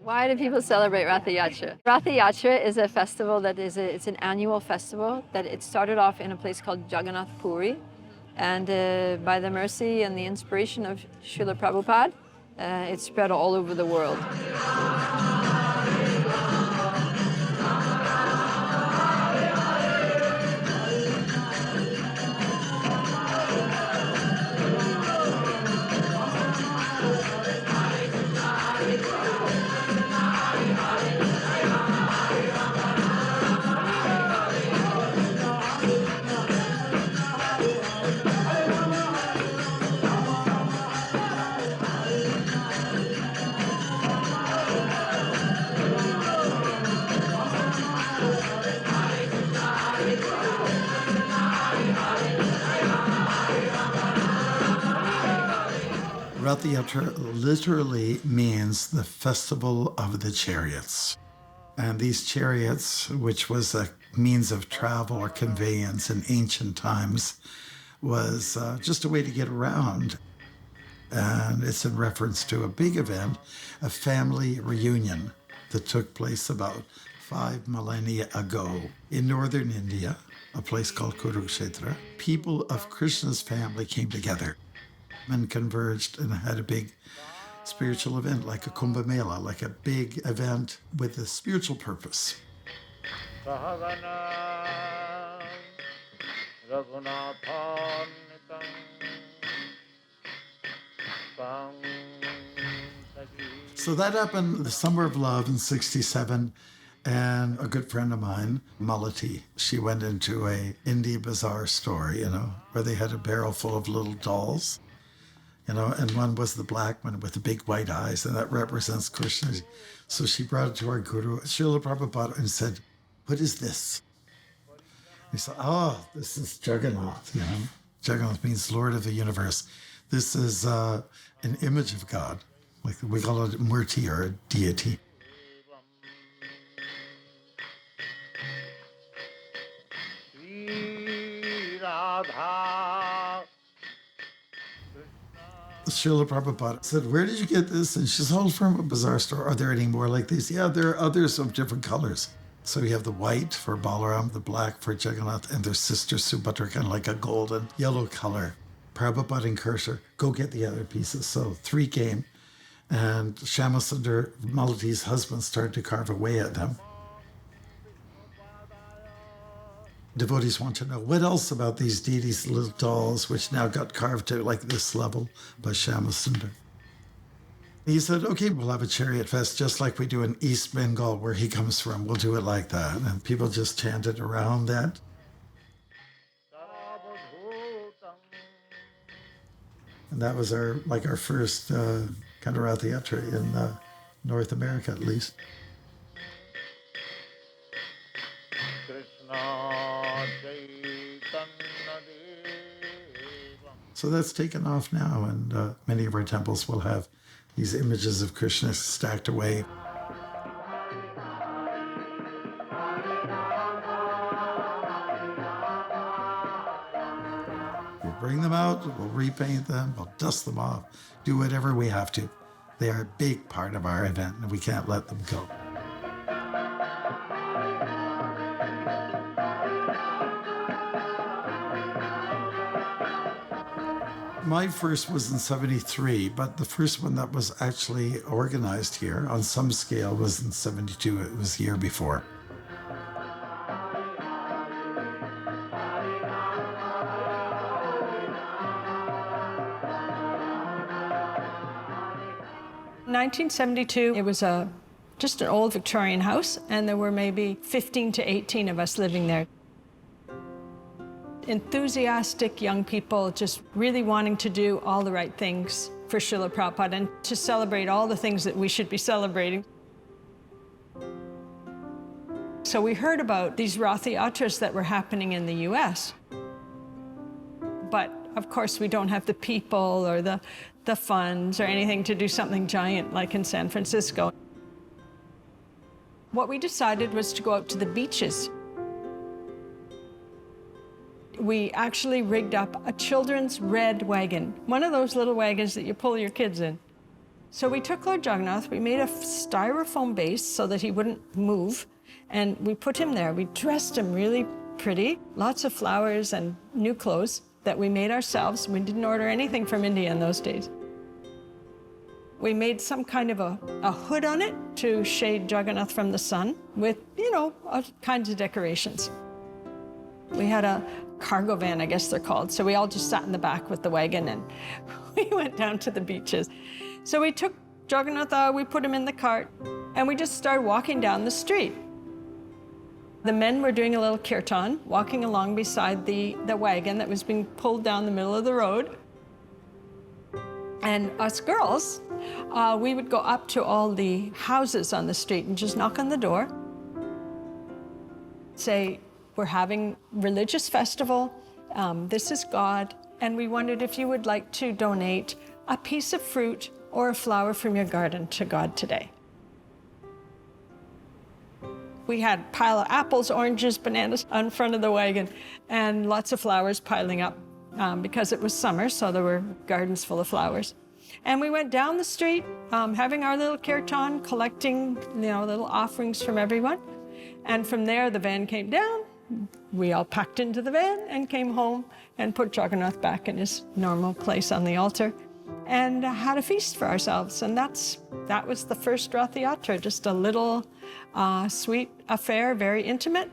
Why do people celebrate Ratha-yatra? Ratha-yatra is a festival that it's an annual festival that it started off in a place called Jagannath Puri. And by the mercy and the inspiration of Srila Prabhupada, it spread all over the world. Ratha-yatra literally means the festival of the chariots. And these chariots, which was a means of travel or conveyance in ancient times, was just a way to get around. And it's in reference to a big event, a family reunion that took place about 5 millennia ago in northern India, a place called Kurukshetra. People of Krishna's family came together and converged and had a big spiritual event, like a Kumbh Mela, like a big event with a spiritual purpose. So that happened the summer of love in 67. And a good friend of mine, Malati, she went into a India bazaar store, where they had a barrel full of little dolls. And one was the black one with the big white eyes, and that represents Krishna. So she brought it to our guru, Srila Prabhupada, and said, "What is this?" He said, "Oh, this is Jagannath, Jagannath means Lord of the universe. This is an image of God. Like we call it Murti or a deity." Srila Prabhupada said, "Where did you get this?" And she said, "Oh, from a bazaar store. Are there any more like these?" "Yeah, there are others of different colors." So you have the white for Balaram, the black for Jagannath, and their sister Subhadra, kind of like a golden yellow color. Prabhupada encouraged her, "Go get the other pieces." So 3 came, and Shyamasundar, Malati's husband, started to carve away at them. Devotees want to know what else about these deities, little dolls, which now got carved to like this level by Shyamasundar. He said, "Okay, we'll have a chariot fest just like we do in East Bengal, where he comes from. We'll do it like that." And people just chanted around that. And that was our first kind of ratha-yatra in North America, at least. So that's taken off now, and many of our temples will have these images of Krishna stacked away. We'll bring them out, we'll repaint them, we'll dust them off, do whatever we have to. They are a big part of our event, and we can't let them go. My first was in 73, but the first one that was actually organized here on some scale was in 72. It was the year before. In 1972, it was just an old Victorian house, and there were maybe 15 to 18 of us living there. Enthusiastic young people just really wanting to do all the right things for Srila Prabhupada and to celebrate all the things that we should be celebrating. So we heard about these ratha-yatras that were happening in the US. But of course we don't have the people or the funds or anything to do something giant like in San Francisco. What we decided was to go out to the beaches. We actually rigged up a children's red wagon, one of those little wagons that you pull your kids in. So we took Lord Jagannath, we made a styrofoam base so that he wouldn't move, and we put him there. We dressed him really pretty, lots of flowers and new clothes that we made ourselves. We didn't order anything from India in those days. We made some kind of a hood on it to shade Jagannath from the sun with, all kinds of decorations. We had a cargo van, I guess they're called, so we all just sat in the back with the wagon and we went down to the beaches. So we took Jagannath out, we put him in the cart, and we just started walking down the street. The men were doing a little kirtan, walking along beside the wagon that was being pulled down the middle of the road. And us girls, we would go up to all the houses on the street and just knock on the door, say, we're having religious festival, this is God, and we wondered if you would like to donate a piece of fruit or a flower from your garden to God today. We had a pile of apples, oranges, bananas in front of the wagon, and lots of flowers piling up because it was summer, so there were gardens full of flowers. And we went down the street, having our little kirtan, collecting, little offerings from everyone. And from there, the van came down. We all packed into the van and came home and put Jagannath back in his normal place on the altar and had a feast for ourselves. And that was the first ratha-yatra, just a little sweet affair, very intimate.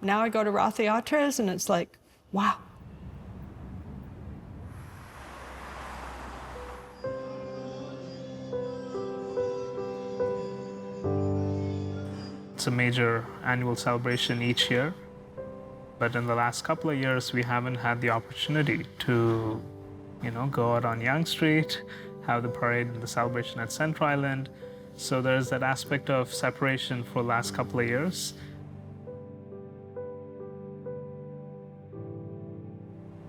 Now I go to ratha-yatras and it's like, wow. It's a major annual celebration each year, but in the last couple of years we haven't had the opportunity to, go out on Yonge Street, have the parade and the celebration at Central Island. So there's that aspect of separation for the last couple of years.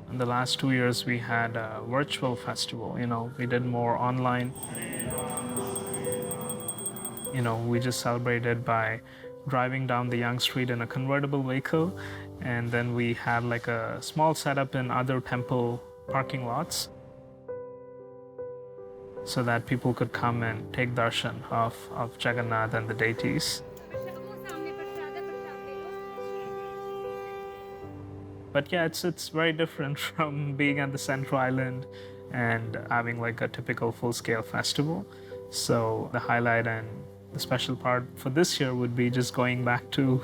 In the last 2 years we had a virtual festival, we did more online. We just celebrated by driving down the Yonge Street in a convertible vehicle, and then we had like a small setup in other temple parking lots so that people could come and take darshan of Jagannath and the deities. But yeah, it's very different from being at the Central Island and having like a typical full-scale festival. So the highlight and the special part for this year would be just going back to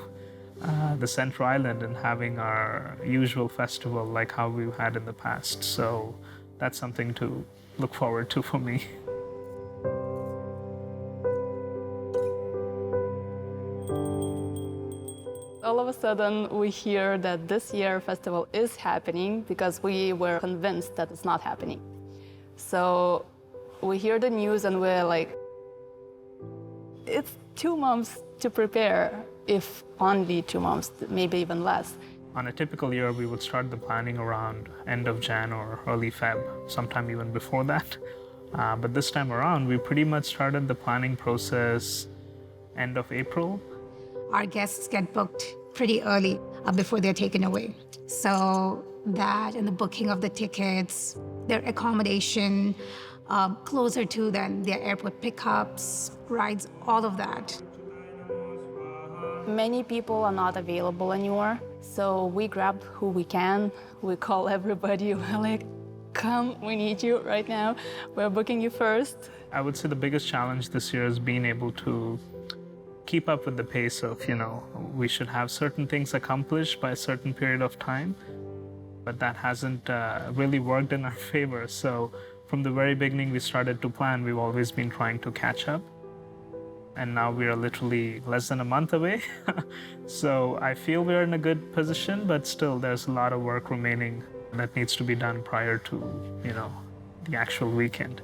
the Central Island and having our usual festival like how we've had in the past. So that's something to look forward to for me. All of a sudden, we hear that this year festival is happening because we were convinced that it's not happening. So we hear the news and we're like, it's 2 months to prepare, if only 2 months, maybe even less. On a typical year, we would start the planning around end of Jan or early Feb, sometime even before that. But this time around, we pretty much started the planning process end of April. Our guests get booked pretty early before they're taken away. So that and the booking of the tickets, their accommodation, closer to then their airport pickups, rides, all of that. Many people are not available anymore, so we grab who we can. We call everybody, we're like, come, we need you right now. We're booking you first. I would say the biggest challenge this year is being able to keep up with the pace of, we should have certain things accomplished by a certain period of time, but that hasn't really worked in our favor. So from the very beginning we started to plan, we've always been trying to catch up. And now we are literally less than a month away. So I feel we're in a good position, but still there's a lot of work remaining that needs to be done prior to, the actual weekend.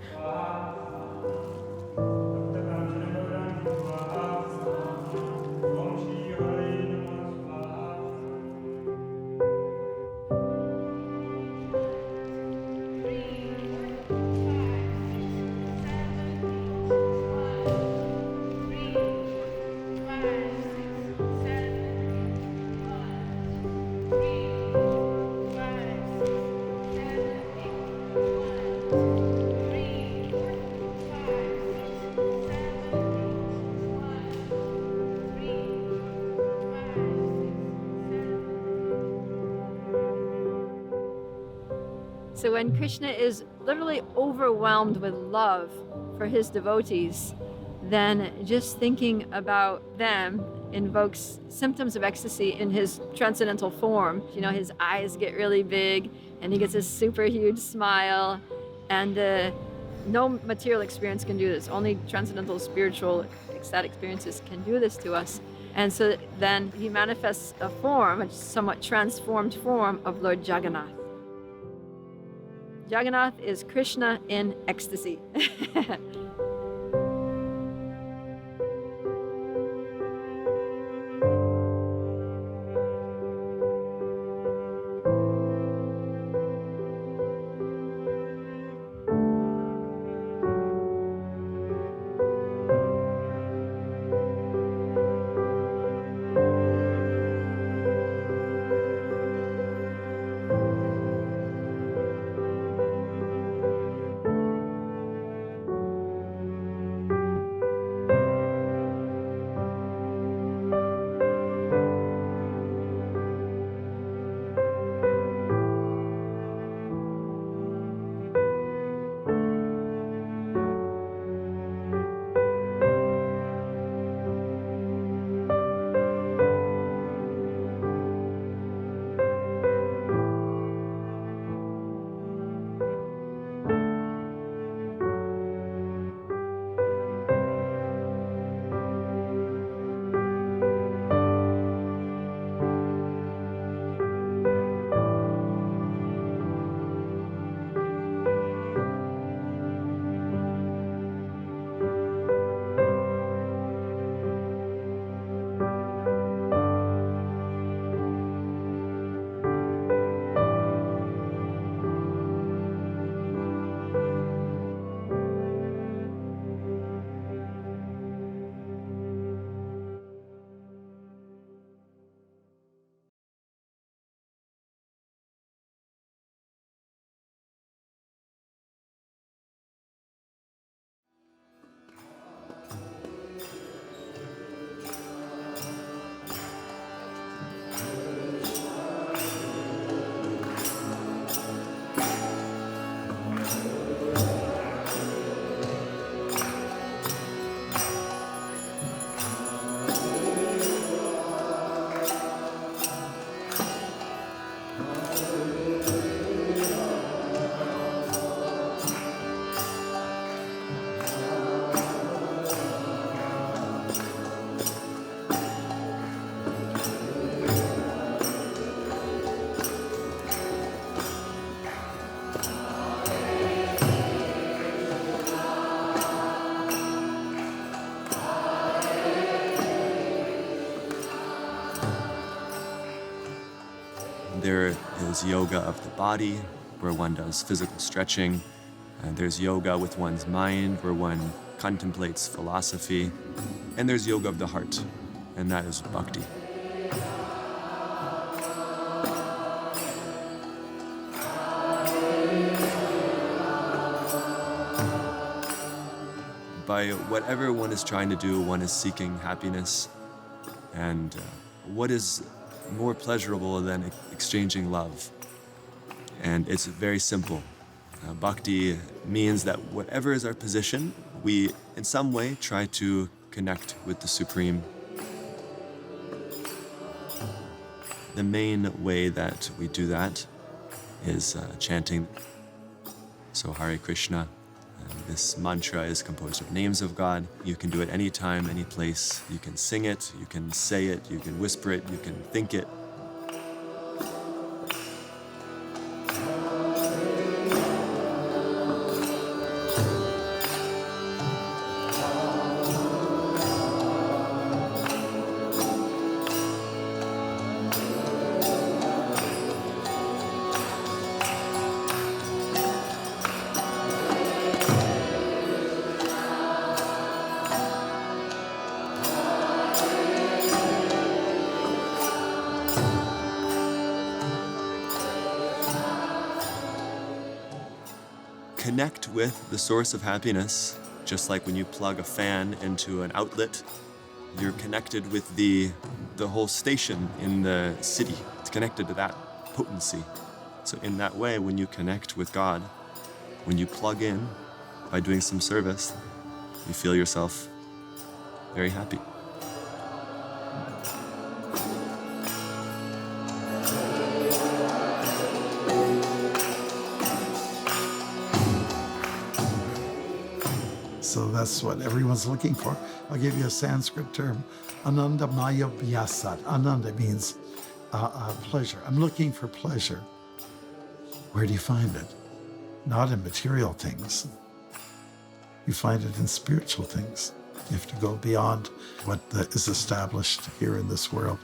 So when Krishna is literally overwhelmed with love for his devotees, then just thinking about them invokes symptoms of ecstasy in his transcendental form. You know, his eyes get really big and he gets a super huge smile, and no material experience can do this. Only transcendental, spiritual, ecstatic experiences can do this to us. And so then he manifests a form, a somewhat transformed form of Lord Jagannath. Jagannath is Krishna in ecstasy. There is yoga of the body, where one does physical stretching. And there's yoga with one's mind, where one contemplates philosophy. And there's yoga of the heart, and that is bhakti. By whatever one is trying to do, one is seeking happiness. And what is more pleasurable than exchanging love? And it's very simple. Bhakti means that whatever is our position, we in some way try to connect with the Supreme. The main way that we do that is chanting. So Hare Krishna. This mantra is composed of names of God. You can do it anytime, any place. You can sing it, you can say it, you can whisper it, you can think it. Connect with the source of happiness, just like when you plug a fan into an outlet. You're connected with the whole station in the city. It's connected to that potency. So in that way, when you connect with God, when you plug in by doing some service, you feel yourself very happy. So that's what everyone's looking for. I'll give you a Sanskrit term, Ananda Maya Vyasat. Ananda means pleasure. I'm looking for pleasure. Where do you find it? Not in material things. You find it in spiritual things. You have to go beyond what is established here in this world.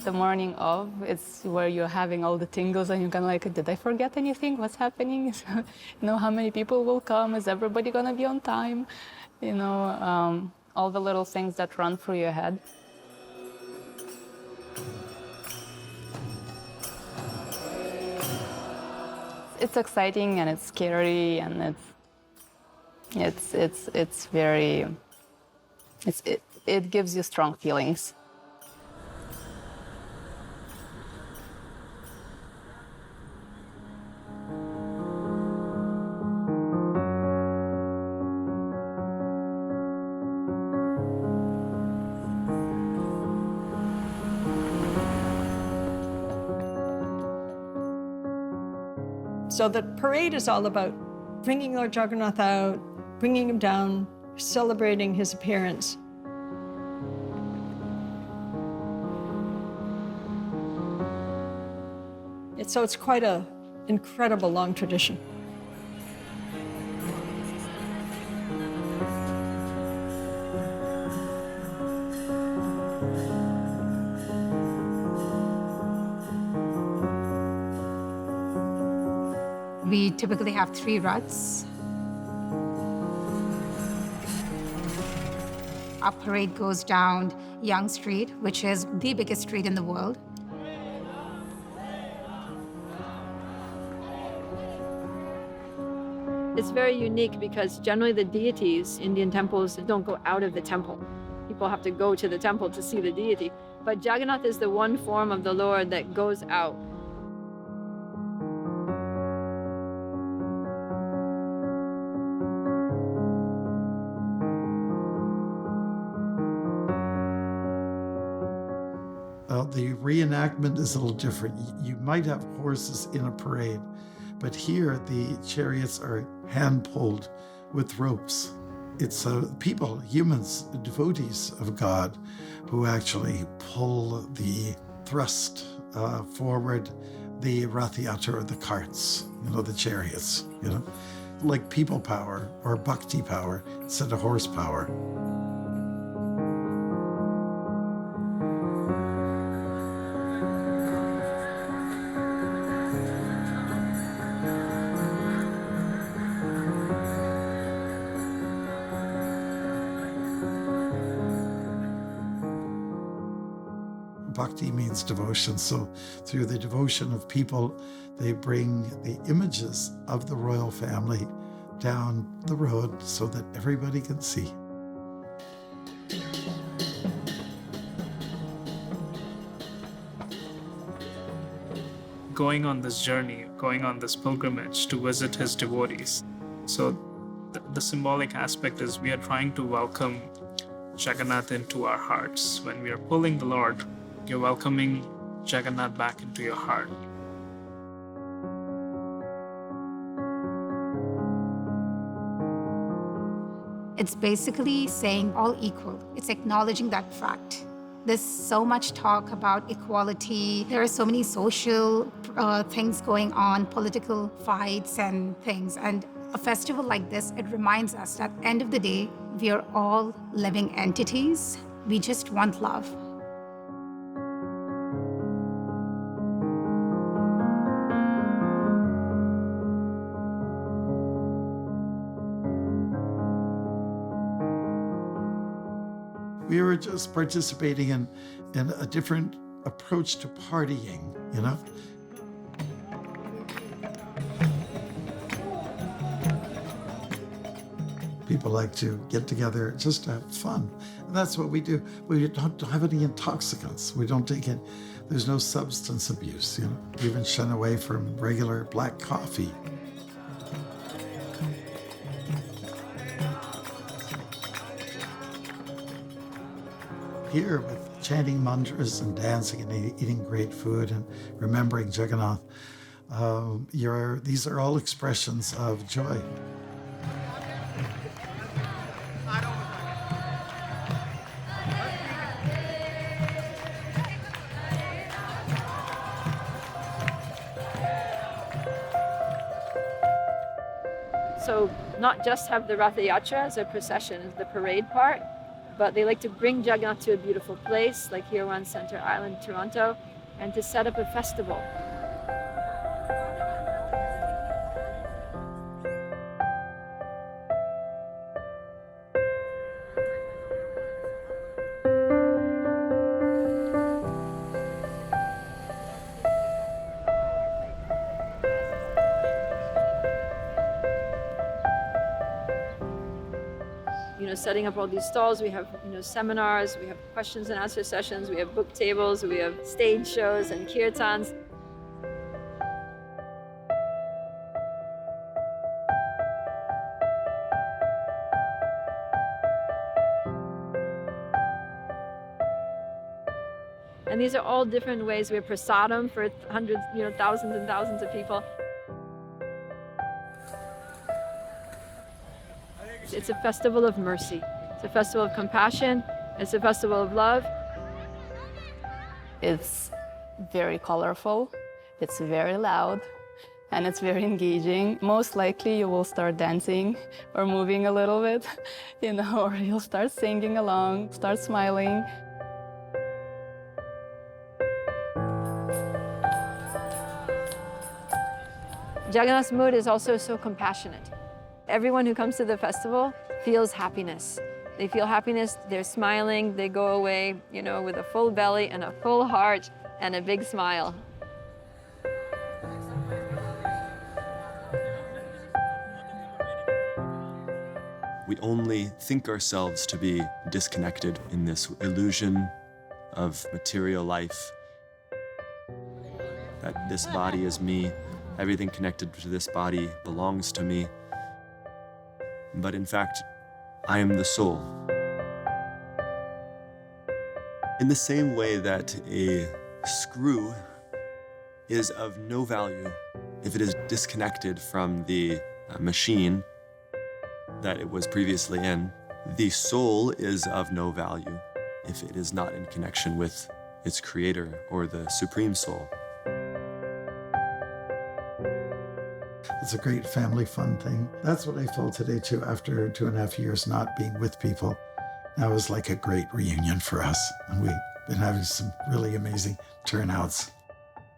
The morning of, it's where you're having all the tingles and you're kind of like, did I forget anything? What's happening? How many people will come? Is everybody gonna be on time? All the little things that run through your head. It's exciting and it's scary and it's very, it gives you strong feelings. So the parade is all about bringing Lord Jagannath out, bringing him down, celebrating his appearance. So it's quite an incredible long tradition. We typically have 3 ruts. Our parade goes down Young Street, which is the biggest street in the world. It's very unique because generally the deities, Indian temples, don't go out of the temple. People have to go to the temple to see the deity. But Jagannath is the one form of the Lord that goes out. The reenactment is a little different. You might have horses in a parade, but here the chariots are hand-pulled with ropes. It's people, humans, devotees of God, who actually pull the thrust forward the ratha-yatra, the carts, the chariots, like people power or bhakti power instead of horsepower. Bhakti means devotion, so through the devotion of people, they bring the images of the royal family down the road so that everybody can see. Going on this journey, going on this pilgrimage to visit his devotees. So the symbolic aspect is we are trying to welcome Jagannath into our hearts. When we are pulling the Lord, you're welcoming Jagannath back into your heart. It's basically saying all equal. It's acknowledging that fact. There's so much talk about equality. There are so many social things going on, political fights and things. And a festival like this, it reminds us that at the end of the day, we are all living entities. We just want love. We were just participating in a different approach to partying, you know? People like to get together just to have fun. And that's what we do. We don't have any intoxicants. We don't take it. There's no substance abuse, you know? We even shun away from regular black coffee. Here with chanting mantras and dancing and eating great food and remembering Jagannath, these are all expressions of joy. So not just have the ratha-yatra as a procession, the parade part, but they like to bring Jagannath to a beautiful place, like here on Center Island, Toronto, and to set up a festival. Setting up all these stalls, we have seminars, we have questions and answer sessions, we have book tables, we have stage shows and kirtans. And these are all different ways. We have prasadam for hundreds, thousands and thousands of people. It's a festival of mercy. It's a festival of compassion. It's a festival of love. It's very colorful, it's very loud, and it's very engaging. Most likely you will start dancing or moving a little bit, or you'll start singing along, start smiling. Jagannath's mood is also so compassionate. Everyone who comes to the festival feels happiness. They feel happiness, they're smiling, they go away, with a full belly and a full heart and a big smile. We only think ourselves to be disconnected in this illusion of material life, that this body is me, everything connected to this body belongs to me. But in fact, I am the soul. In the same way that a screw is of no value if it is disconnected from the machine that it was previously in, the soul is of no value if it is not in connection with its creator or the supreme soul. It's a great family fun thing. That's what I felt today too, after 2.5 years not being with people. That was like a great reunion for us. And we've been having some really amazing turnouts.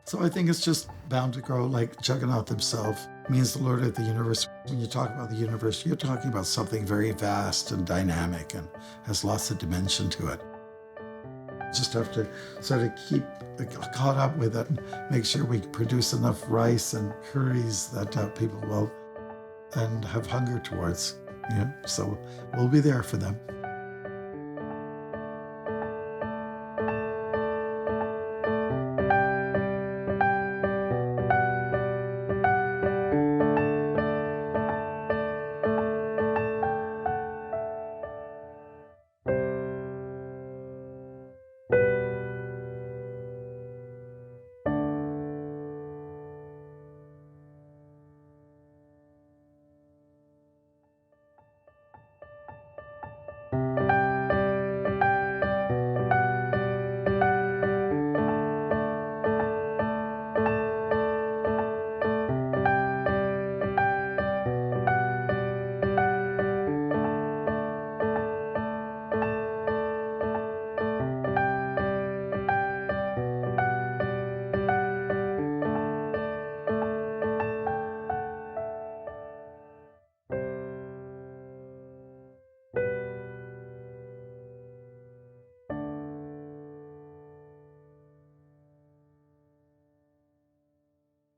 So I think it's just bound to grow, like Jagannath himself means the Lord of the universe. When you talk about the universe, you're talking about something very vast and dynamic and has lots of dimension to it. Just have to sort of keep caught up with it and make sure we produce enough rice and curries that people will and have hunger towards. So we'll be there for them.